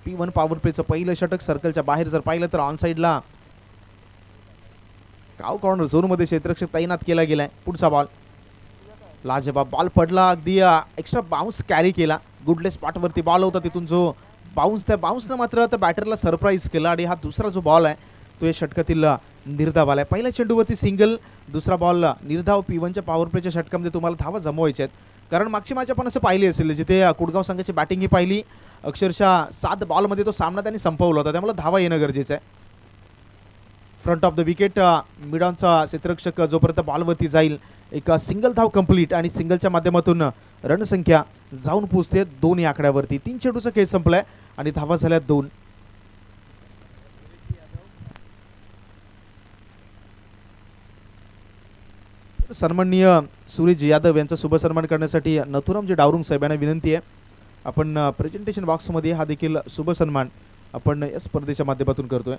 P1 power प्लेचं पहिलं षटक. सर्कलच्या बाहेर जर पाहिलं तर ऑन साईडला काव कॉर्नर झोनमध्ये क्षेत्ररक्षक तैनात केला गेलाय. पुढचा बॉल लाजवाब बॉल पडला, अगदी एक्स्ट्रा बाउन्स कॅरी केला. गुडले स्पॉटवरती बॉल होता, तिथून जो बाउन्स, त्या बाउन्सनं मात्र त्या बॅटरला सरप्राईज केला आणि हा दुसरा जो बॉल आहे तो या षटकातील निर्धाव आलाय. पहिल्या चेंडूवरती सिंगल, दुसरा बॉल निर्धाव. P1च्या पॉवर प्लेच्या षटकामध्ये तुम्हाला धावा जमवायच्या आहेत, कारण मागची मॅच आपण असं पाहिली असेल जिथे कुडगाव संघाची बॅटिंग ही पाहिली, अक्षरशः 7 बॉलमध्ये तो सामना त्यांनी संपवला होता, त्यामुळे धावा येणं गरजेचं आहे. फ्रंट ऑफ द विकेट मिडॉनचा क्षेत्ररक्षक जोपर्यंत बॉलवरती जाईल, एक सिंगल धाव कंप्लीट आणि सिंगलच्या माध्यमातून रणसंख्या जाऊन पोहोचते 2 या आकड्यावरती. 3 चेंडूचा खेळ संपलाय आणि धावा झाल्या 2. सन्माननीय सूरज यादव यांचा शुभ सन्मान करण्यासाठी नथुरामजी डावरुंग साहेबांना विनंती आहे, आपण प्रेझेंटेशन बॉक्समध्ये हा देखील शुभ सन्मान आपण या स्पर्धेच्या माध्यमातून करतोय.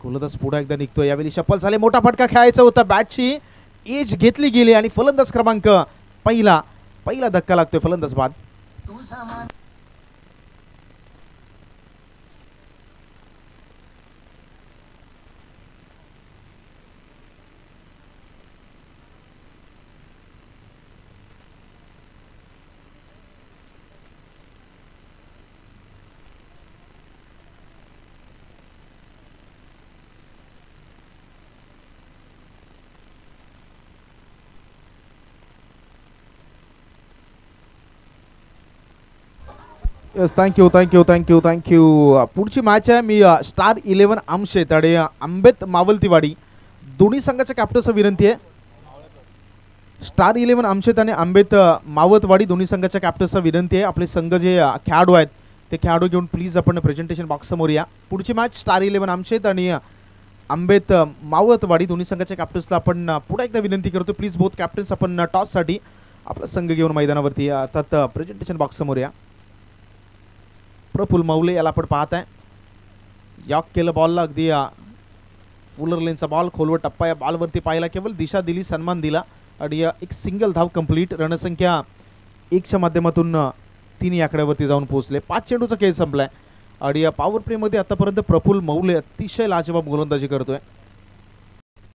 गोलंदाज पुढे एकदा निघतोय, यावेळी शफल झाले, मोठा फटका खेळायचा होता, बॅटची एज घेतली गेली आणि फलंदाज क्रमांक पहिला धक्का लागतोय. फलंदाज बाद. Yes, thank you. पुढची मॅच आहे, मी स्टार 11 आमशेत आणि आंबेत मावलतीवाडी दोन्ही संघाच्या कॅप्टनचा विनंती आहे. स्टार 11 आमशेत आणि आंबेत मावतवाडी दोन्ही संघाच्या कॅप्टनचा विनंती आहे, आपले संघ जे खेळाडू आहेत ते खेळाडू घेऊन प्लीज आपण प्रेझेंटेशन बॉक्स समोर या. पुढची मॅच स्टार 11 आमशेत आणि आंबेत मावतवाडी दोन्ही संघाच्या कॅप्टन्सला आपण पुढे एकदा विनंती करतो, प्लीज बोथ कॅप्टन्स आपण टॉससाठी आपला संघ घेऊन मैदानावरती येतात. प्रेझेंटेशन बॉक्स समोर या. प्रफुल मौले याला आपण पाहत आहे, यॉक केलं बॉलला, अगदी फुलर लेनचा बॉल खोलवर टप्पा या बॉलवरती पाहिला, केवळ दिशा दिली, सन्मान दिला आणि एक सिंगल धाव कंप्लीट. रणसंख्या 1च्या माध्यमातून 3 या आकड्यावरती जाऊन पोहोचले. 5 चेंडूचा खेळ संपलाय आणि पॉवर प्लेमध्ये आतापर्यंत प्रफुल मौले अतिशय लाजवाब गोलंदाजी करतोय.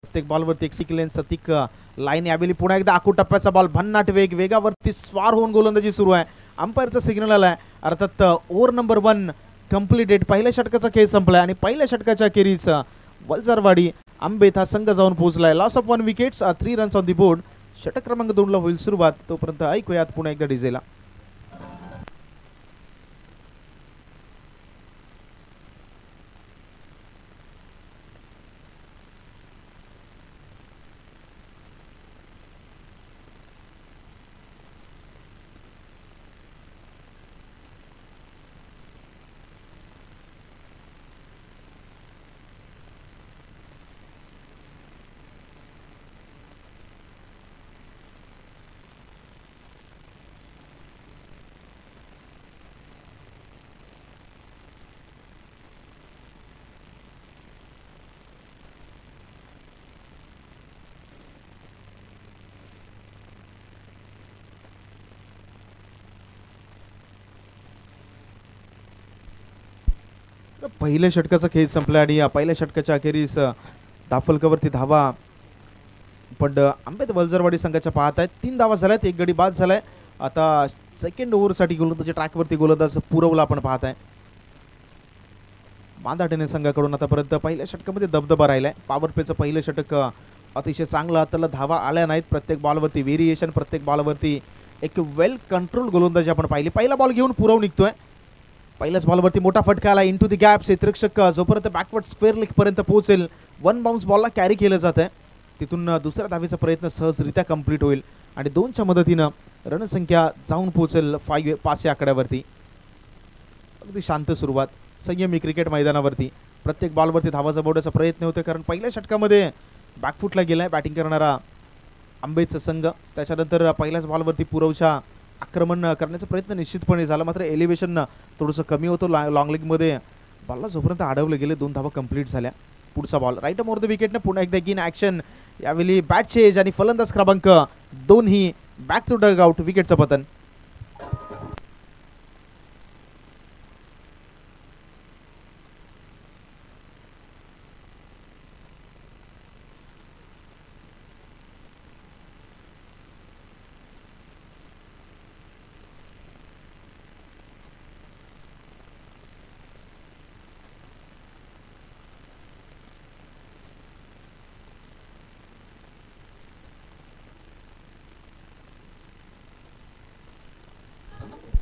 प्रत्येक बॉलवरती एक सिक्वेन्स सतिक लाईन. यावेळी पुन्हा एकदा आखू टप्प्याचा बॉल, भन्नाट वेगावरती स्वार होऊन गोलंदाजी सुरू आहे. अंपायरचा सिग्नल आलाय, अर्थात ओव्हर नंबर 1 कंप्लीटेड. पहिल्या षटकाचा खेळ संपलाय आणि पहिल्या षटकाच्या अखेरीस वलजारवाडी आंबेत हा संघ जाऊन पोहोचलाय. Loss of 1 wickets, 3 runs on the board. षटक क्रमांक 2 ला होईल सुरुवात, तोपर्यंत ऐकूयात पुन्हा एकदा डीजेला. पहिल्या षटकाचा खेळ संपला आणि पहिल्या षटकाच्या अखेरीस दाफलकावरती धावा पण आंबेत वलजरवाडी संघाच्या पाहत आहेत. 3 धावा झाल्यात, 1 गडी बाद झालाय. आता सेकंड ओव्हरसाठी गोलंदाजी ट्रॅकवरती गोलंदाज पुरवला आपण पाहत आहे. बांधाटेने संघाकडून आतापर्यंत पहिल्या षटकामध्ये दबदबा राहिलाय. पॉवर प्लेचं पहिलं षटक अतिशय चांगलं, त्याला धावा आल्या नाहीत. प्रत्येक बॉलवरती व्हेरिएशन, प्रत्येक बॉलवरती एक वेल कंट्रोल गोलंदाजी आपण पाहिली. पहिला बॉल घेऊन पुरव निघतोय. पहिल्याच बॉलवरती मोठा फटका आला, इंटू द गॅप. क्षेत्ररक्षक जोपर्यंत बॅकवर्ड स्क्वेअर लेग पर्यंत पोहोचेल, 1 बाउन्स बॉलला कॅरी केलं जात आहे, तिथून दुसऱ्या धावेचा प्रयत्न सहजरित्या कंप्लीट होईल आणि 2च्या मदतीनं रणसंख्या जाऊन पोहोचेल 5 या आकड्यावरती. अगदी शांत सुरुवात संयमी क्रिकेट मैदानावरती. प्रत्येक बॉलवरती धावा जमवण्याचा प्रयत्न होतो, कारण पहिल्या षटकामध्ये बॅकफुटला गेलाय बॅटिंग करणारा आंबेचा संघ. त्याच्यानंतर पहिल्याच बॉलवरती पुरवच्या आक्रमण करण्याचा प्रयत्न निश्चितपणे झाला, मात्र एलिव्हेशन थोडंसं कमी होतं. लॉंग लेगमध्ये बॉलला जोपर्यंत अडवले गेले 2 धावा कंप्लीट झाल्या. पुढचा बॉल राईट मोर द विकेटने पुन्हा एकदा इन ॲक्शन. यावेळी बॅट चेज आणि फलंदाज क्रमांक 2 ही बॅक टू डग आउट. विकेटचं पतन.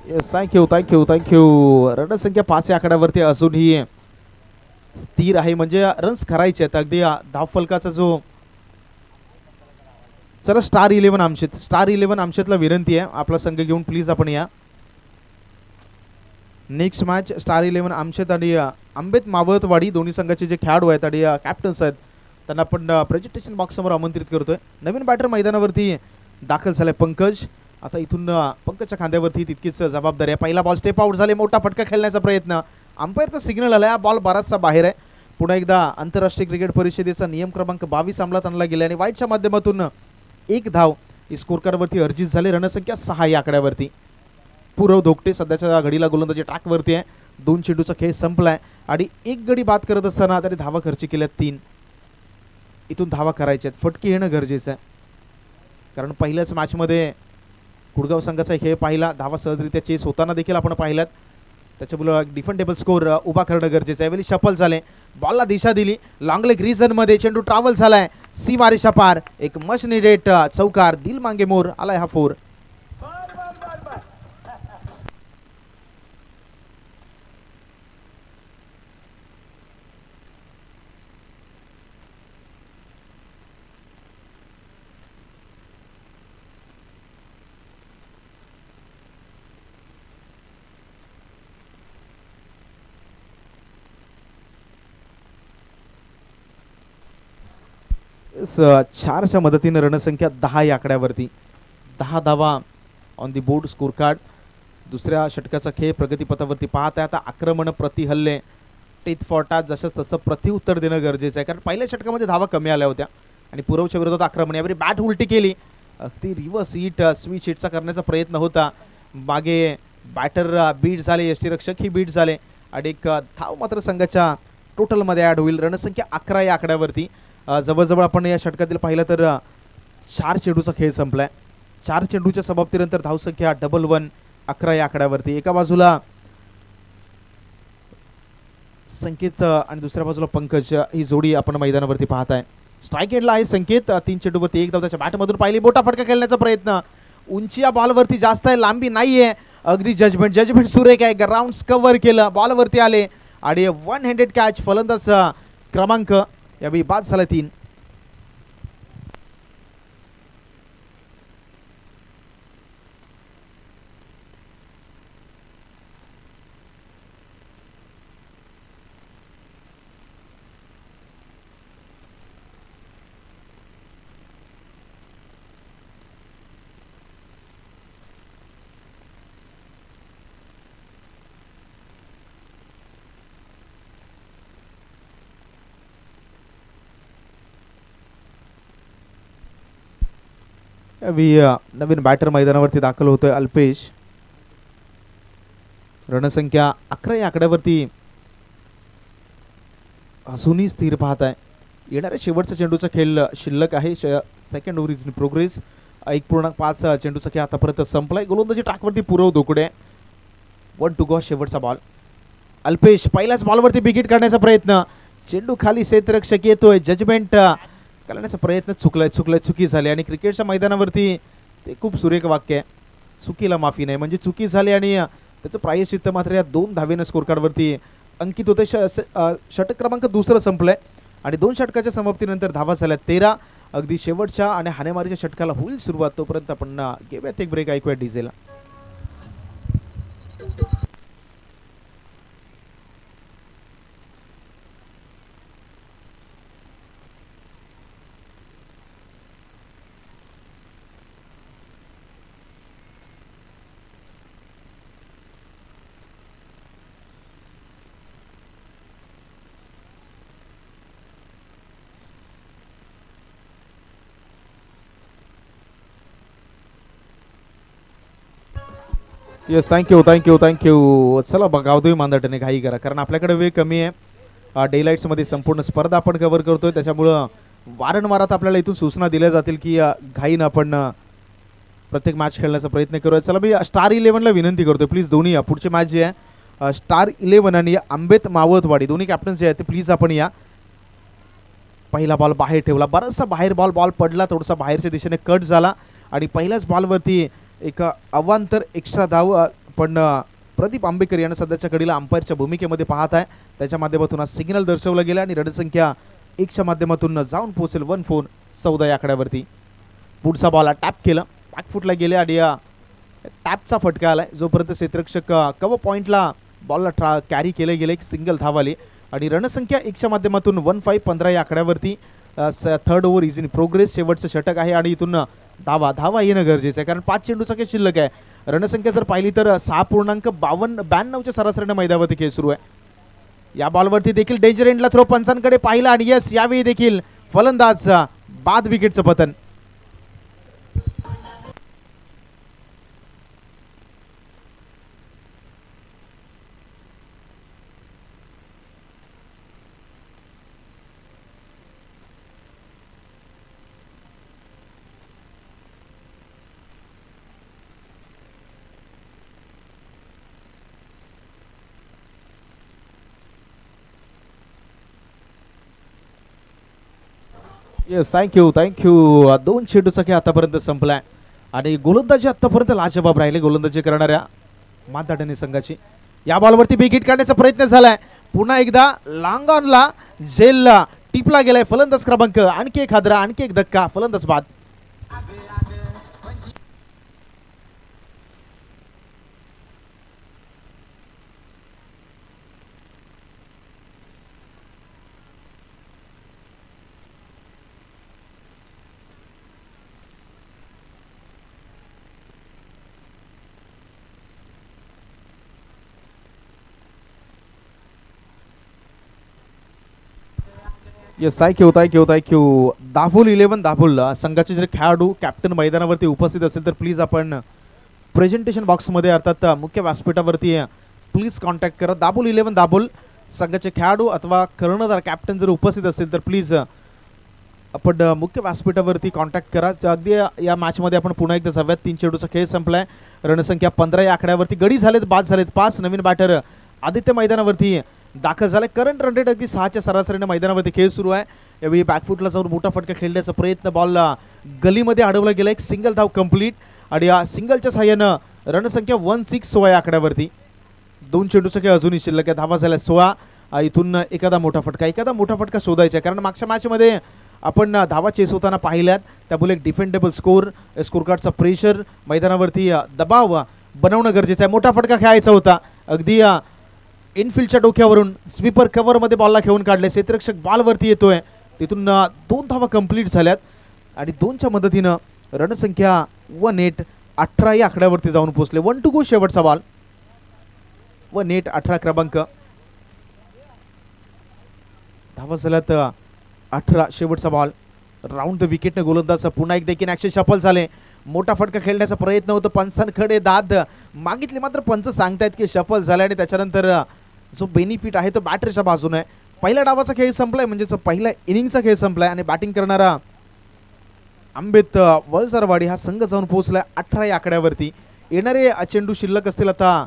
Yes, thank you thank you thank you. रणसंख्या 5 या आकड्यावरती अजूनही स्थिर आहे, म्हणजे रन्स करायचे आहेत अगदी. धावफलकाचा जो, चला स्टार 11 आमशेत, स्टार 11 आमशेतला विनंती आहे आपला संघ घेऊन प्लीज आपण या. नेक्स्ट मॅच स्टार 11 आमशेत आणि आंबेत मावळतवाडी दोन्ही संघाचे जे खेळाडू आहेत आणि कॅप्टन्स आहेत त्यांना आपण प्रेझेंटेशन बॉक्स समोर आमंत्रित करतोय. नवीन बॅटर मैदानावरती दाखल झालाय पंकज. आता इथून पंकजच्या खांद्यावरती तितकीच जबाबदारी आहे. पहिला बॉल स्टेप आउट झाले, मोठा फटका खेळण्याचा प्रयत्न, अंपायरचा सिग्नल आला, बॉल बराचसा बाहेर आहे. पुन्हा एकदा आंतरराष्ट्रीय क्रिकेट परिषदेचा नियम क्रमांक 22 अंमलात आणला गेला आणि वाईटच्या माध्यमातून एक धाव ही स्कोर कार्डवरती अर्जित झाली. रणसंख्या 6 या आकड्यावरती. पुरव धोकटे सध्याच्या घडीला गोलंदाजी ट्रॅकवरती आहे. 2 चेंडूचा खेळ संपलाय आणि एक गडी बाद करत असताना त्याने धावा खर्च केल्या 3. इथून धावा करायच्या आहेत, फटके येणं गरजेचं आहे, कारण पहिल्याच मॅचमध्ये कुडगाव संघाचा खेळ पाहिला, धावा सहजरित्या चेस होताना देखील आपण पाहिल्यात. त्याच्यामुळे डिफेंडेबल स्कोर उभा करणं गरजेचं आहे. वेळी शफल झाले, बॉलला दिशा दिली, लॉंग लेग मध्ये चेंडू ट्रॅव्हल झालाय, सी मारेशा पार, एक मच निडेट चौकार, दिल मांगे मोर आलाय हा 4. चारच्या मदतीने रणसंख्या 10 या आकड्यावरती. 10 धावा on the board score card. दुसऱ्या षटकाचा खेळ प्रगतीपथावरती पाहत आहे. आता आक्रमण प्रतिहल्ले टेथ फॉर्टात जसं तसं प्रतिउत्तर देणं गरजेचं आहे, कारण पहिल्या षटकामध्ये धावा कमी आल्या होत्या आणि पुरवच्या विरोधात आक्रमण. यावेळी बॅट उलटी केली, अगदी रिव्हर्स हिट स्विच हिटचा करण्याचा प्रयत्न होता. मागे बॅटर बीट झाले, यष्टीरक्षक ही बीट झाले आणि एक धाव मात्र संघाच्या टोटलमध्ये ॲड होईल. रणसंख्या 11 या आकड्यावरती. जवळजवळ आपण या षटकातील पाहिलं तर 4 चेंडूचा खेळ संपलाय. 4 चेंडूच्या समाप्तीनंतर धावसंख्या 11 11 या आकड्यावरती. एका बाजूला संकेत आणि दुसऱ्या बाजूला पंकज ही जोडी आपण मैदानावरती पाहताय. स्ट्राईक एंडला आहे संकेत, 3 चेंडूवरती 1 धाव त्याच्या बॅटमधून पाहिली. मोठा फटका खेळण्याचा प्रयत्न, उंची या बॉलवरती जास्त आहे, लांबी नाहीये, अगदी जजमेंट सुरेख आहे. ग्राउंड कव्हर केलं, बॉलवरती आले आणि 1 हँडेड कॅच. फलंदाज क्रमांक यावेळी बाद झाला 3. नवीन बॅटर मैदानावरती दाखल होतोय अल्पेश. रणसंख्या 11 या आकड्यावरती अजूनही स्थिर पाहत आहे. येणाऱ्या शेवटचा चेंडूचा खेळ शिल्लक आहे. Second over is in progress. 1.5 चेंडूचा खेळ आतापर्यंत संपलाय. गोलंदाजी ट्रॅकवरती पुरव धोकडे, 1 टू गो शेवटचा बॉल. अल्पेश पहिल्याच बॉलवरती बिगिट करण्याचा प्रयत्न, चेंडू खाली, क्षेत्ररक्षक येतोय, जजमेंट करण्याचा प्रयत्न चुकी झाली आणि क्रिकेटच्या मैदानावरती ते खूप सुरेख वाक्य आहे, चुकीला माफी नाही, म्हणजे चुकी झाली आणि त्याचं प्रायश्चित्त मात्र या 2 धावेनं स्कोर कार्डवरती अंकित होते. षटक क्रमांक 2 संपलंय आणि 2 षटकाच्या समाप्तीनंतर धावा झाल्या 13. अगदी शेवटच्या आणि हानेमारीच्या षटकाला होईल सुरुवात, तोपर्यंत आपण घेऊयात एक ब्रेक, ऐकूया डीजेला. Yes, thank you. चला बघावतोय मांदटने, घाई करा, कारण आपल्याकडे वेळ कमी आहे. डेलाइट्समध्ये संपूर्ण स्पर्धा आपण कव्हर करतोय, त्याच्यामुळं वारंवार आता आपल्याला इथून सूचना दिल्या जातील की घाईनं आपण प्रत्येक मॅच खेळण्याचा प्रयत्न करूया. चला मी स्टार 11ला विनंती करतोय, प्लीज दोन्ही या. पुढची मॅच जी आहे स्टार 11 आणि आंबेत मावळतवाडी दोन्ही कॅप्टन जे आहेत ते प्लीज आपण या. पहिला बॉल बाहेर ठेवला, बराचसा बाहेर बॉल पडला, थोडासा बाहेरच्या दिशेने कट झाला आणि पहिल्याच बॉलवरती एक अवांतर एक्स्ट्रा धाव पण प्रदीप आंबेकर यांना सध्याच्या घडीला अंपायरच्या भूमिकेमध्ये पाहत आहे, त्याच्या माध्यमातून सिग्नल दर्शवला गेला आणि रणसंख्या 1च्या माध्यमातून जाऊन पोहोचेल 1-4-14 या आकड्यावरती. पुढचा बॉल टॅप केलं, बॅकफुटला गेले आणि टॅपचा फटका आलाय. जोपर्यंत क्षेत्ररक्षक कव्हर पॉईंटला बॉलला कॅरी केले गेले, एक सिंगल धाव आली आणि रणसंख्या 1च्या माध्यमातून 1-5-15 या आकड्यावरती. Third over is in progress. शेवटचं षटक आहे आणि इथून धावा येणं गरजेचं आहे, कारण 5 चेंडूचा खेळ शिल्लक आहे. रणसंख्या जर पाहिली तर 6.52च्या सरासरीने मैदानावरती खेळ सुरू आहे. या बॉलवरती देखील डेंजर एंडला थ्रो पंचांकडे पाहिला आणि यस, यावेळी देखील फलंदाज बाद विकेटचं पतन. Yes, thank you. 2 चेंडूचा खेळ आतापर्यंत संपलाय आणि गोलंदाजी आतापर्यंत लाजवाब राहिले गोलंदाजी करणाऱ्या मानधाडणी संघाची. या बॉलवरती बिग हिट काढण्याचा प्रयत्न झालाय. पुन्हा एकदा लॉंग ऑनला झेलला टिपला गेलाय फलंदाज क्रमांक. आणखी एक हादरा, आणखी एक धक्का, फलंदाज बाद. Yes, thank you. दाभोल 11 दाभोल संघाचे जर खेळाडू कॅप्टन मैदानावरती उपस्थित असेल तर प्लीज आपण प्रेझेंटेशन बॉक्समध्ये अर्थात मुख्य व्यासपीठावरती प्लीज कॉन्टॅक्ट करा. दाभोल 11 दाभोल संघाचे खेळाडू अथवा कर्णधार कॅप्टन जर उपस्थित असेल तर प्लीज आपण मुख्य व्यासपीठावरती कॉन्टॅक्ट करा. अगदी या मॅचमध्ये आपण पुन्हा एकदा जाऊयात. 3 चेंडूचा खेळ संपलाय. रणसंख्या 15 या आकड्यावरती. गडी झालेत, बाद झालेत 5. नवीन बॅटर आदित्य मैदानावरती दाखल झालाय. करंट रन रेट अगदी 6च्या सरासरीने मैदानावरती खेळ सुरू आहे. यावेळी बॅकफुटला जाऊन मोठा फटका खेळण्याचा प्रयत्न, बॉल गलीमध्ये अडवला गेला. एक सिंगल धाव कंप्लीट आणि या सिंगलच्या सहाय्यानं रणसंख्या 1-6-16 या आकड्यावरती. 2 चेंडूचा खेळ अजूनही शिल्लक आहे. धावा झाल्या 16. इथून एखादा मोठा फटका शोधायचा आहे, कारण मागच्या मॅचमध्ये आपण धावा चेस होताना पाहिल्यात. त्यामुळे एक डिफेंडेबल स्कोर कार्डचा प्रेशर, मैदानावरती दबाव बनवणं गरजेचं आहे. मोठा फटका खेळायचा होता. अगदी इनफिल्डच्या डोक्यावरून स्वीपर कव्हरमध्ये बॉलला घेऊन काढले. क्षेत्ररक्षक बॉलवरती येतोय. तिथून 2 धावा कंप्लीट झाल्यात आणि 2च्या मदतीनं रणसंख्या 1-8-18 या आकड्यावरती जाऊन पोहोचले. 1 to go शेवटचा बॉल. 1-8-18 क्रमांक. धावा झाल्यात 18. शेवटचा बॉल. राऊंड द विकेटनं गोलंदाज पुन्हा एकदा इन ॲक्शन शफल झाले. मोठा फटका खेळण्याचा प्रयत्न होतो. पंचांकडे दाद मागितले, मात्र पंच सांगतायत की शफल झाला आणि त्याच्यानंतर जो बेनिफिट आहे तो बॅटरच्या बाजूने आहे. पहिल्या डावाचा खेळ संपलाय, म्हणजे पहिल्या इनिंगचा खेळ संपलाय आणि बॅटिंग करणारा अंबेत वलसारवाडी हा संघ जाऊन पोहोचलाय 18 या आकड्यावरती. येणारे चेंडू शिल्लक असतील आता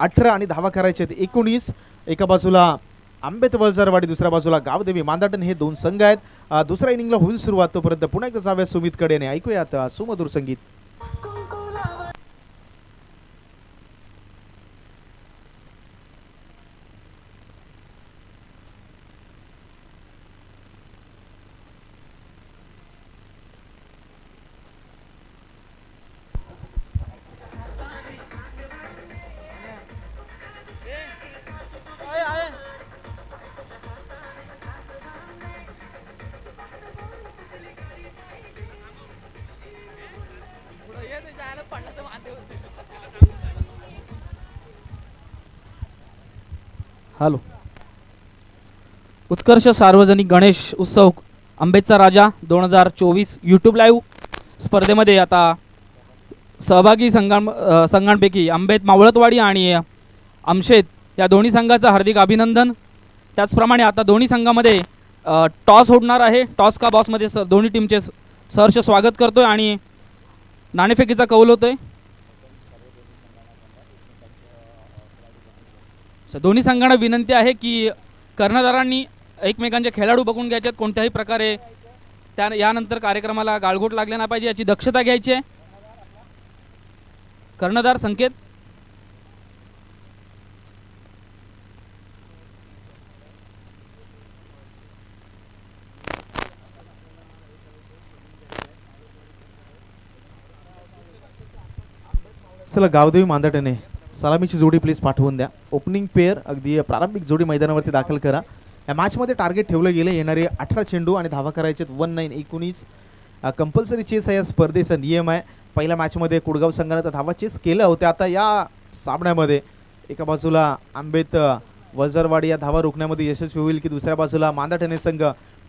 18 आणि धावा करायचे आहेत 19. एका बाजूला अंबेत वलसारवाडी, दुसऱ्या बाजूला गावदेवी मांदाटन हे 2 संघ आहेत. दुसऱ्या इनिंगला होईल सुरुवात. तोपर्यंत पुन्हा एकदा जाऊया सुमित कडेने. ऐकूयात सुमधुर संगीत. हॅलो. उत्कर्ष सार्वजनिक गणेश उत्सव आंबेचा राजा 2024 यूट्यूब लाईव्ह स्पर्धेमध्ये आता सहभागी संघांपैकी आंबेत मावळतवाडी आणि आमशेत या दोन्ही संघाचं हार्दिक अभिनंदन. त्याचप्रमाणे आता दोन्ही संघामध्ये टॉस होणार आहे. टॉस का बॉसमध्ये दोन्ही टीमचे सहर्ष स्वागत करतोय आणि नाणेफेकीचा कौल होतोय. दोन्ही संघांना विनंती आहे की कर्णधारांनी एकमेकांचे खेळाडू बघून घ्यायचे, कोणत्याही प्रकारे यानंतर कार्यक्रमाला गाळगोट लागले नाही पाहिजे याची दक्षता घ्यायची आहे. कर्णधार संकेत. चला गावदेवी मांदाटणे सलामीची जोडी प्लीज पाठवून द्या. ओपनिंग पेअर अगदी प्रारंभिक जोडी मैदानावरती दाखल करा. या मॅचमध्ये टार्गेट ठेवलं गेले येणारे 18 चेंडू आणि धावा करायचे 19 कंपल्सरी चेस आहे या स्पर्धेचा नियम आहे. पहिल्या मॅचमध्ये कुडगाव संघाने तर धावा चेस केल्या होत्या. आता या सामन्यामध्ये एका बाजूला आंबेत वजरवाडी या धावा रोखण्यामध्ये यशस्वी होईल की दुसऱ्या बाजूला मांदाटणे संघ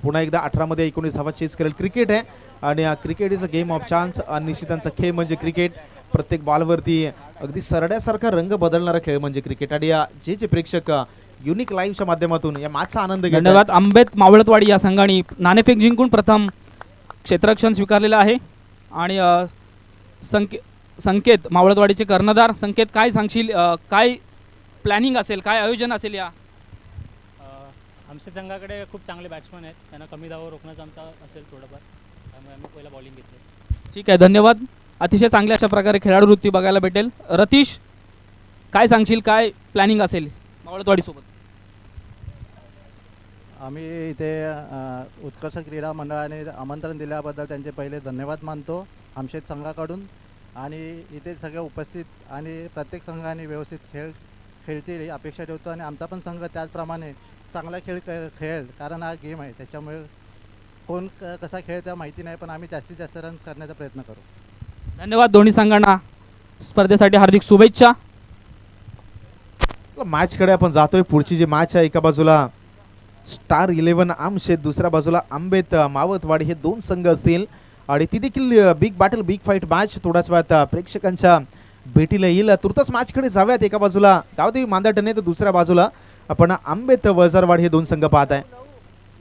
पुन्हा एकदा 18 मध्ये 19 धावा चेस करेल. क्रिकेट आहे आणि cricket is a game of chance. निश्चितांचा खेळ म्हणजे क्रिकेट. प्रत्येक बॉलवरती अगदी सरड्यासारखा रंग बदलणारा खेळ म्हणजे क्रिकेट. आणि या जे प्रेक्षक युनिक लाईव्हच्या माध्यमातून या मॅचचा आनंद घेतात. धन्यवाद. आंबेत मावळतवाडी या संघाने नाणेफेक जिंकून प्रथम क्षेत्ररक्षण स्वीकारलेलं आहे. आणि संकेत मावळतवाडीचे कर्णधार. संकेत काय सांगशील, काय प्लॅनिंग असेल, काय आयोजन असेल या? आमच्या संघाकडे खूप चांगले बॅट्समन आहेत, त्यांना कमी धावा रोखण्याचं आमचा असेल थोडंफार, त्यामुळे आम्ही पहिला बॉलिंग घेतली. ठीक आहे, धन्यवाद. अतिशय चांगल्या अशा प्रकारे खेळाडू वृत्ती बघायला भेटेल. रतीश काय सांगशील, काय प्लॅनिंग असेल मावळतवाडीसोबत? आम्ही इथे उत्कर्ष क्रीडा मंडळाने आमंत्रण दिल्याबद्दल त्यांचे पहिले धन्यवाद मानतो आमशेत संघाकडून. आणि इथे सगळे उपस्थित आणि प्रत्येक संघाने व्यवस्थित खेळतील अपेक्षा ठेवतो. आणि आमचा पण संघ त्याचप्रमाणे चांगला खेळ खेळेल, कारण हा गेम आहे, त्याच्यामुळे कोण कसा खेळता माहिती नाही, पण आम्ही जास्तीत जास्त रन्स करण्याचा प्रयत्न करू. धन्यवाद. दोन्ही संघांना स्पर्धेसाठी हार्दिक शुभेच्छा. मॅचकडे आपण जातोय. पुढची जी मॅच आहे एका बाजूला स्टार 11 आमशेत, दुसऱ्या बाजूला आंबेत मावळतवाडी हे दोन संघ असतील. आणि ती देखील big battle big fight match थोड्याच वेळात प्रेक्षकांच्या भेटीला येईल. तुर्तास मॅचकडे जाऊयात. एका बाजूला गावदेवी मांदाटणे तर दुसऱ्या बाजूला आपण आंबेत वजारवाडी हे दोन संघ पाहत आहे.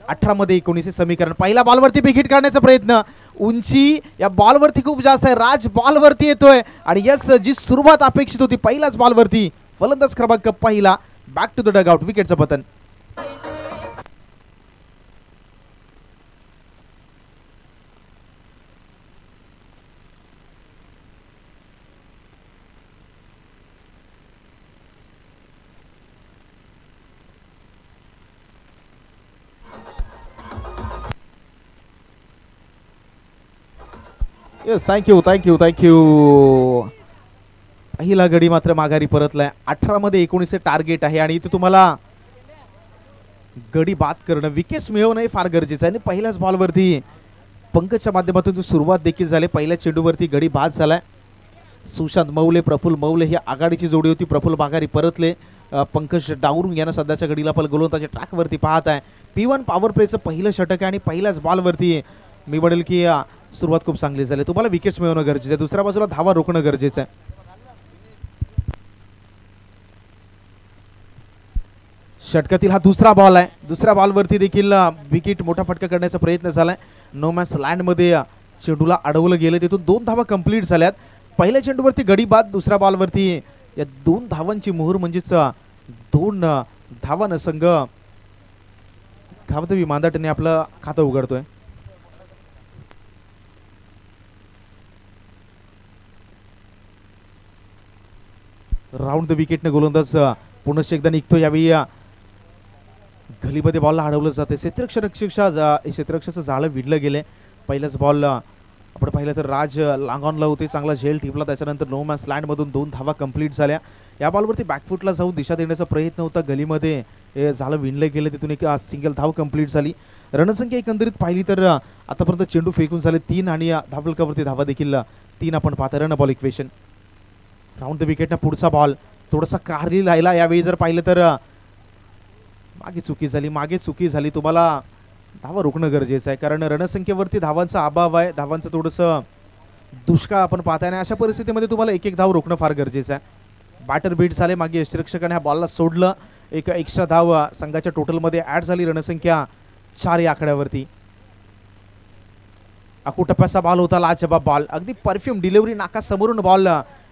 18 मध्ये 19 समीकरण. पहिल्या बॉलवरती विकेट काढण्याचा प्रयत्न. उंची या बॉलवरती खूप जास्त आहे. राज बॉलवरती येतोय आणि यस, जी सुरुवात अपेक्षित होती पहिल्याच बॉलवरती फलंदाज क्रमांक पहिला बॅक टू द डगआउट. विकेटचं पतन. Yes, thank you. पहिला गडी मात्र माघारी परतलाय. 18 मध्ये 19 टार्गेट आहे आणि इथे तुम्हाला गडी बाद करणं, विकेट्स मिळवणं हे फार गरजेचं आहे. आणि पहिल्याच बॉलवरती पंकजच्या माध्यमातून सुरुवात देखील झाली. पहिल्या चेंडूवरती गडी बाद झालाय. सुशांत मौले प्रफुल्ल मौले ही आघाडीची जोडी होती. प्रफुल्ल माघारी परतले. पंकज डावरून यानं सध्याच्या घडीला पण गोलंदाजी ट्रॅकवरती पाहत आहे. P1 पॉवर प्लेचं पहिलं षटक आहे आणि पहिल्याच बॉलवरती मी म्हणेल की सुरुवात खूप चांगली झाली. तुम्हाला विकेट्स मिळवणं गरजेचं आहे, दुसऱ्या बाजूला धावा रोखणं गरजेचं आहे. षटकातील हा दुसरा बॉल आहे. दुसऱ्या बॉलवरती देखील विकेट मोठा फटका करण्याचा प्रयत्न झालाय. नो मॅच लँडमध्ये चेंडूला अडवलं गेलं, तिथून 2 धावा कंप्लीट झाल्यात. पहिल्या चेंडूवरती गडी बाद, दुसऱ्या बॉलवरती या 2 धावांची मोहर म्हणजेच 2 धावानं संघ गावदेवी मांदाटणे आपलं खातं उघडतोय. राऊंड द विकेटने गोलंदाज पुनश्च एकदा निघतो. यावेळी गलीमध्ये बॉलला अडवलं जाते. क्षेत्ररक्षकाचं जाळं विडलं गेले. पहिल्याच बॉल आपण पाहिलं तर राज लांगॉनला होते, चांगला झेल टिपला. त्याच्यानंतर नो मॅच लँडमधून 2 धावा कंप्लीट झाल्या. या बॉलवरती बॅकफुटला जाऊन दिशा देण्याचा प्रयत्न होता. गलीमध्ये झालं विणलं गेलं, तिथून एक सिंगल धाव कंप्लीट झाली. रणसंख्या एकंदरीत पाहिली तर आतापर्यंत चेंडू फेकून झाले 3 आणि धावफलकावरती धावा देखील 3 आपण पाहता. Run ball equation. Round the विकेटना पुढचा बॉल थोडासा कारली राहिला. यावेळी जर पाहिलं तर मागे चुकी झाली. तुम्हाला धावा रोखणं गरजेचं आहे, कारण रणसंख्येवरती धावांचा अभाव आहे. धावांचं थोडंसं दुष्काळ आपण पाहताय आणि अशा परिस्थितीमध्ये तुम्हाला एक धाव रोखणं फार गरजेचं आहे. बॅटर बीट झाले. मागे यष्टिरक्षकाने ह्या बॉलला सोडलं. एक एक्स्ट्रा धाव संघाच्या टोटलमध्ये ऍड झाली. रणसंख्या 4 या आकड्यावरती. अकुटप्प्याचा बॉल होता, लाजबाब बॉल. अगदी परफ्यूम डिलिव्हरी, नाकासमोरून बॉल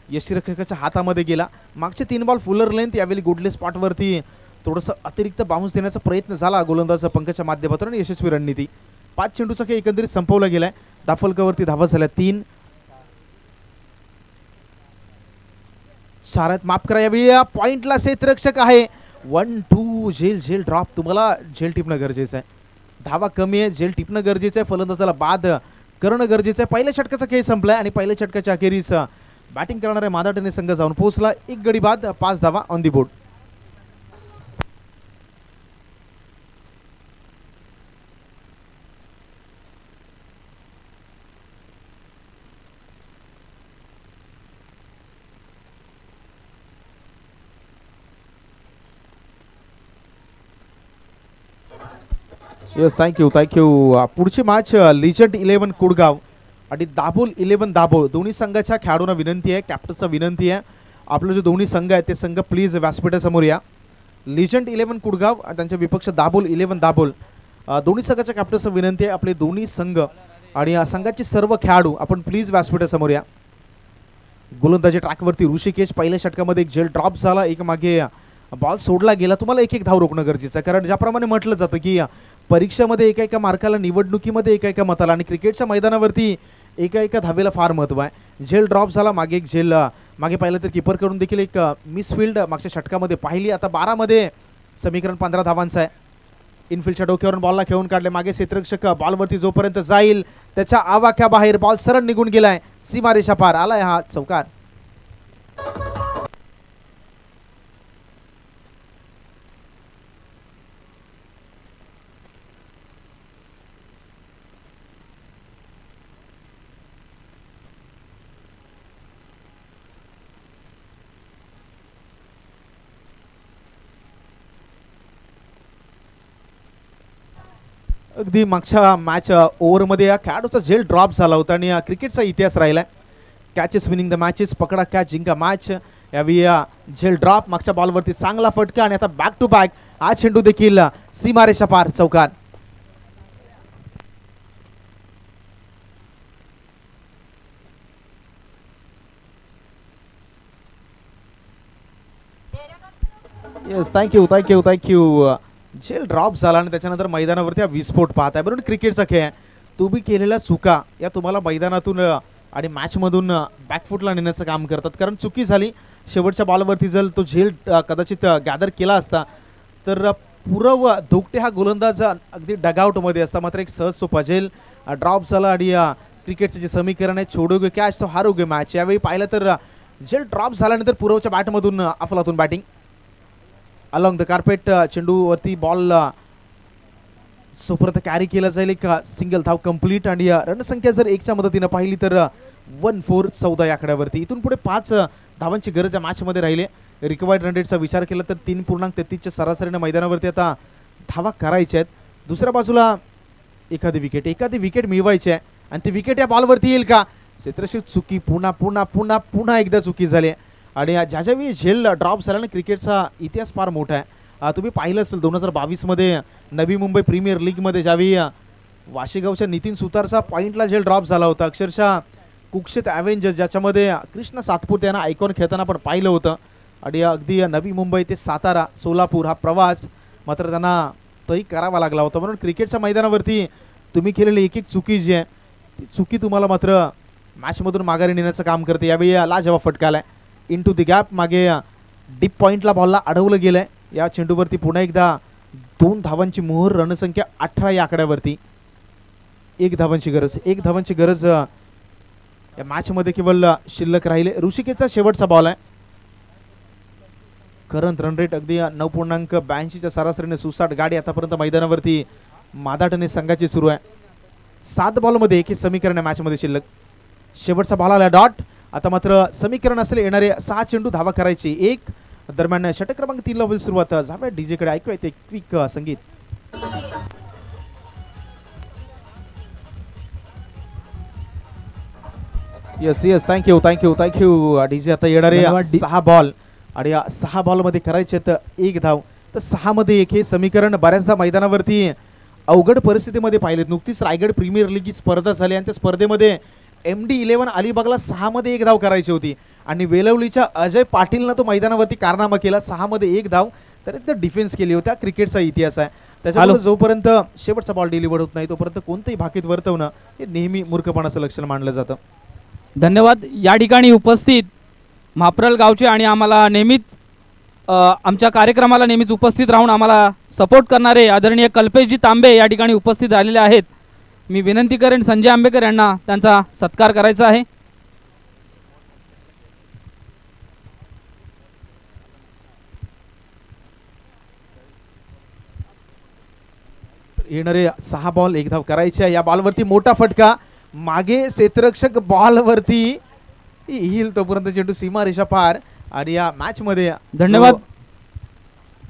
यष्टिरक्षकाच्या हातामध्ये गेला. मागचे 3 बॉल फुलर लेंथ. यावेळी गुडले स्पॉटवरती थोडंसं अतिरिक्त बाउन्स देण्याचा प्रयत्न झाला गोलंदाज पंकजच्या माध्यमातून आणि यशस्वी रणनीती. 5 चेंडूचा खेळ एकंदरीत संपवला गेलाय. धावफलकावरती धावा झाल्या 3. 4 माफ करा. यावेळी पॉइंटला क्षेत्ररक्षक आहे. 1-2 झेल ड्रॉप. तुम्हाला झेल टिपणं गरजेचं आहे. धावा कमी आहे, झेल टिपणं गरजेचं आहे. फलंदाजाला बाद करणं गरजेचं आहे. पहिल्या षटकाचा खेळ संपलाय आणि पहिल्या षटकाच्या अखेरीस बॅटिंग करणाऱ्या मादाटने संघ जाऊन पोहोचला. 1 गडी बाद, 5 धावा on the board. Yes, thank you. पुढची मॅच लिजंड 11 कुडगाव आणि दाभोल 11 दाभोळ. दोन्ही संघाच्या खेळाडूंना विनंती आहे, कॅप्टनचा विनंती आहे, आपले जे दोन्ही संघ आहेत ते संघ प्लीज व्यासपीठासमोर या. लिजंड 11 कुडगाव आणि त्यांच्या विपक्ष दाभोल 11 दाभोल. दोन्ही संघाच्या कॅप्टनचा विनंती आहे, आपले दोन्ही संघ आणि संघाचे सर्व खेळाडू आपण प्लीज व्यासपीठासमोर या. गोलंदाजी ट्रॅकवरती ऋषिकेश. पहिल्या षटकामध्ये एक जेल ड्रॉप झाला, एक मागे बॉल सोडला गेला. तुम्हाला एक धाव रोखणं गरजेचं आहे, कारण ज्याप्रमाणे म्हटलं जातं की परीक्षेमध्ये एका मार्काला, निवडणुकीमध्ये एका मताला आणि क्रिकेटच्या मैदानावरती एका धावेला फार महत्त्व आहे. झेल ड्रॉप झाला, मागे एक झेल मागे पाहिलं तर किपर करून देखील एक मिसफिल्ड मागच्या षटकामध्ये पाहिली. आता 12 मध्ये समीकरण 15 धावांचं आहे. इनफिल्डच्या डोक्यावरून बॉलला खेळून काढले, मागे क्षेत्ररक्षक बॉलवरती जोपर्यंत जाईल त्याच्या आवाक्याबाहेर बॉल सरळ निघून गेलाय, सीमारेषा पार आलाय हा चौकार. अगदी मागच्या मॅच ओव्हरमध्ये या खेळाडूचा झेल ड्रॉप झाला होता आणि क्रिकेटचा इतिहास राहिला. कॅचेस विनिंग द मॅचेस, पकडा कॅच जिंका मॅच. यावेळी झेल ड्रॉप, मागच्या बॉलवरती चांगला फटका आणि आता बॅक टू बॅक हा चेंडू देखील सीमारेषा पार चौकार. Yes, thank you. झेल ड्रॉप झाला आणि त्याच्यानंतर मैदानावरती हा विस्फोट पाहत आहे. बरोबर, क्रिकेटचा खेळ आहे. तुम्ही केलेल्या चुका या तुम्हाला मैदानातून आणि मॅचमधून बॅकफुटला नेण्याचं काम करतात, कारण चुकी झाली. शेवटच्या बॉलवरती जर तो झेल कदाचित गॅदर केला असता तर पुरव धोकटे हा गोलंदाज अगदी डगआउटमध्ये असता. मात्र एक सहज सोपा झेल ड्रॉप झाला आणि क्रिकेटचे जे समीकरण आहे, छोडोगे कॅच तो हारोगे मॅच. यावेळी पाहिलं तर झेल ड्रॉप झाल्यानंतर पुरवच्या बॅटमधून अफलातून बॅटिंग अलॉंग द कार्पेट. चेंडूवरती बॉल सोपर्यंत कॅरी केला जाईल, एक सिंगल धाव कंप्लीट आणि रणसंख्या जर 1च्या मदतीनं पाहिली तर 1-4-14 या आकड्यावरती. इथून पुढे 5 धावांची गरज या मॅचमध्ये राहिली. रिक्वायर्ड रन रेटचा विचार केला तर 3.33च्या सरासरीनं मैदानावरती आता धावा करायच्या आहेत. दुसऱ्या बाजूला एखादी विकेट मिळवायची आहे आणि ती विकेट या बॉलवरती येईल का? क्षेत्ररक्षक चुकी, पुन्हा एकदा चुकी झाली आणि ज्यावेळी झेल ड्रॉप झाल्याने क्रिकेटचा इतिहास फार मोठा आहे. तुम्ही पाहिलं असेल 2022 मध्ये नवी मुंबई प्रीमियर लीगमध्ये ज्यावेळी वाशेगावच्या नितीन सुतारचा पॉईंटला झेल ड्रॉप झाला होता, अक्षरशः कुक्षित ॲव्हेंजर्स ज्याच्यामध्ये कृष्ण सातपुते यांना आयकॉन खेळताना पण पाहिलं होतं आणि अगदी नवी मुंबई ते सातारा सोलापूर हा प्रवास मात्र त्यांना तोही करावा लागला होता. म्हणून क्रिकेटच्या मैदानावरती तुम्ही केलेली एक चुकी जी आहे ती चुकी तुम्हाला मात्र मॅचमधून माघारी नेण्याचं काम करते. यावेळी लाजवाब फटका आलाय इनटू द गॅप, मागे डीप पॉईंटला बॉलला अडवलं गेलंय. या चेंडूवरती पुन्हा एकदा 2 धावांची मोहर, रणसंख्या 18 या आकड्यावरती. 1 धावांची गरज या मॅचमध्ये केवळ शिल्लक राहिले. ऋषिकेशचा शेवटचा बॉल आहे. करंट रन रेट अगदी 9.82च्या सरासरीने सुसाट गाडी आतापर्यंत मैदानावरती मादाटणे संघाची सुरू आहे. 7 बॉलमध्ये 1 समीकरण आहे मॅचमध्ये शिल्लक. शेवटचा बॉल आला डॉट. आता मात्र समीकरण असेल येणारे 6 चेंडू धावा करायची 1. दरम्यान षटक क्रमांक 3 ला होईल सुरुवात. जाऊया डीजे कडे, ऐकूया ते क्विक संगीत. Yes thank you DJ. आता येणारे 6 बॉल आणि 6 बॉलमध्ये करायचे तर 1 धाव, तर 6 मध्ये 1 हे समीकरण बऱ्याचदा मैदानावरती अवघड परिस्थितीमध्ये पाहिलेत. नुकतीच रायगड प्रीमियर लीग ही स्पर्धा झाली आणि त्या स्पर्धेमध्ये MD11 अलिबागला 6 मध्ये 1 धाव करायची होती आणि वेलवलीच्या अजय पाटीलनं तो मैदानावरती कारनामा केला. 6 मध्ये 1 धाव तर डिफेन्स केली होती. क्रिकेटचा इतिहास आहे. त्याच्यामुळे जोपर्यंत शेवटचा बॉल डिलिव्हर्ड होत नाही तोपर्यंत कोणतेही भाकीत वर्तवणं हे नेहमी मूर्खपणाचं लक्षण मानलं जातं. धन्यवाद. या ठिकाणी उपस्थित म्हाप्रल गावचे आणि आम्हाला नेहमीच आमच्या कार्यक्रमाला नेहमीच उपस्थित राहून आम्हाला सपोर्ट करणारे आदरणीय कल्पेशजी तांबे या ठिकाणी उपस्थित राहिलेले आहेत. मी विनंती करेन संजय आंबेकर यांना त्यांचा सत्कार करायचा आहे. येणारे 6 बॉल 1 धाव करायचे आहे. या बॉलवरती मोठा फटका, मागे क्षेत्ररक्षक बॉलवरती येईल तोपर्यंत चेंडू सीमारेषा पार. आणि या मॅच मध्ये धन्यवाद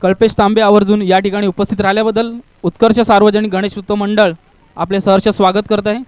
कल्पेश तांबे आवर्जून या ठिकाणी उपस्थित राहिल्याबद्दल. उत्कर्ष सार्वजनिक गणेश उत्सव मंडळ आपले सहर्ष स्वागत करत आहे.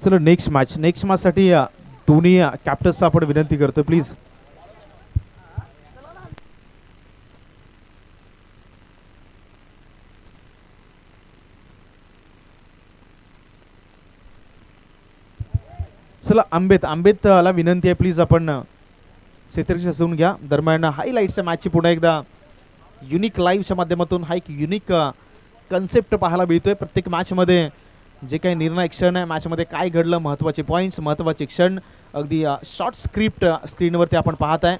चला नेक्स्ट मॅच साठी दोन्ही कॅप्टन्सला आपण विनंती करतो प्लीज. चला आंबेतला विनंती आहे प्लीज आपण क्षेत्ररक्षक असून घ्या. दरम्यान हायलाइट्सच्या मॅचची पुन्हा एकदा युनिक लाईव्हच्या माध्यमातून हा एक युनिक कन्सेप्ट पाहायला मिळतोय. प्रत्येक मॅचमध्ये जे काही निर्णायक क्षण आहे, मॅचमध्ये काय घडलं, महत्त्वाचे पॉईंट्स, महत्त्वाचे क्षण, अगदी शॉर्ट स्क्रिप्ट स्क्रीनवरती आपण पाहत आहे.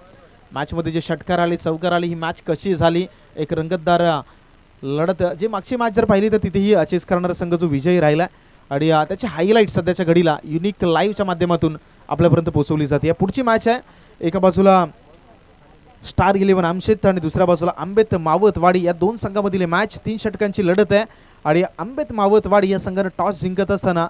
मॅचमध्ये जे षटकार आले, चौकार आले, ही मॅच कशी झाली, एक रंगतदार लढत. जे मागची मॅच जर पाहिली तर तिथेही चेस करणारा संघ जो विजयी राहिला आणि त्याचे हायलाईट सध्याच्या घडीला युनिक लाईव्हच्या माध्यमातून आपल्यापर्यंत पोहोचवली जाते. या पुढची मॅच आहे, एका बाजूला स्टार 11 आमशेत आणि दुसऱ्या बाजूला आंबेत मावतवाडी. या दोन संघामधील मॅच 3 षटकांची लढत आहे आणि आंबेत मावतवाडी या संघाने टॉस जिंकत असताना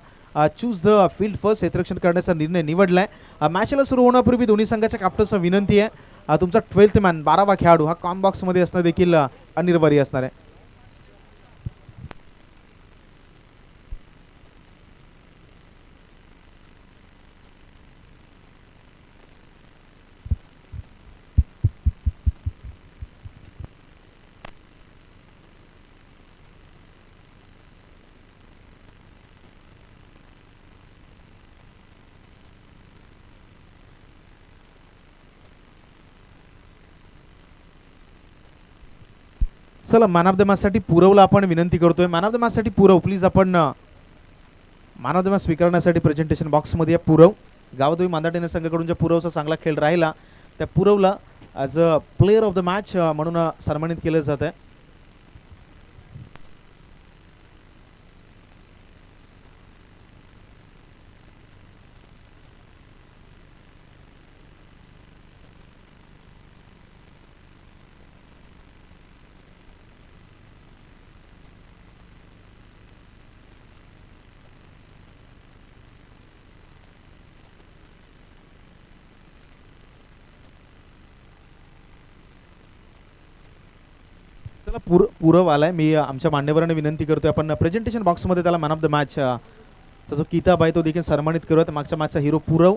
चूज द फील्ड फर्स्ट क्षेत्ररक्षण करण्याचा निर्णय निवडलाय. मॅचला सुरू होण्यापूर्वी दोन्ही संघाच्या कॅप्टन्सना विनंती आहे, तुमचा 12th मॅन 12वा खेळाडू हा कॉम बॉक्समध्ये असणं देखील अनिवार्य असणार आहे. चला मॅन ऑफ द मॅच साठी पुरवला आपण विनंती करतोय. मॅन ऑफ द मॅच साठी पुरव प्लीज आपण मॅन ऑफ द मॅच स्वीकारण्यासाठी प्रेझेंटेशन बॉक्समध्ये पुरव. गावदेवी मांदाटेने संघाकडून ज्या पुरवचा चांगला खेळ राहिला त्या पुरवला as a player of the match म्हणून सन्मानित केलं जात आहे. चला पुरव आलाय. मी आमच्या मान्यवरांना विनंती करतोय आपण प्रेझेंटेशन बॉक्समध्ये त्याला मॅन ऑफ द मॅच चा जो किताब आहे तो देखील सन्मानित करूयात. मागच्या मॅचचा हिरो पुरव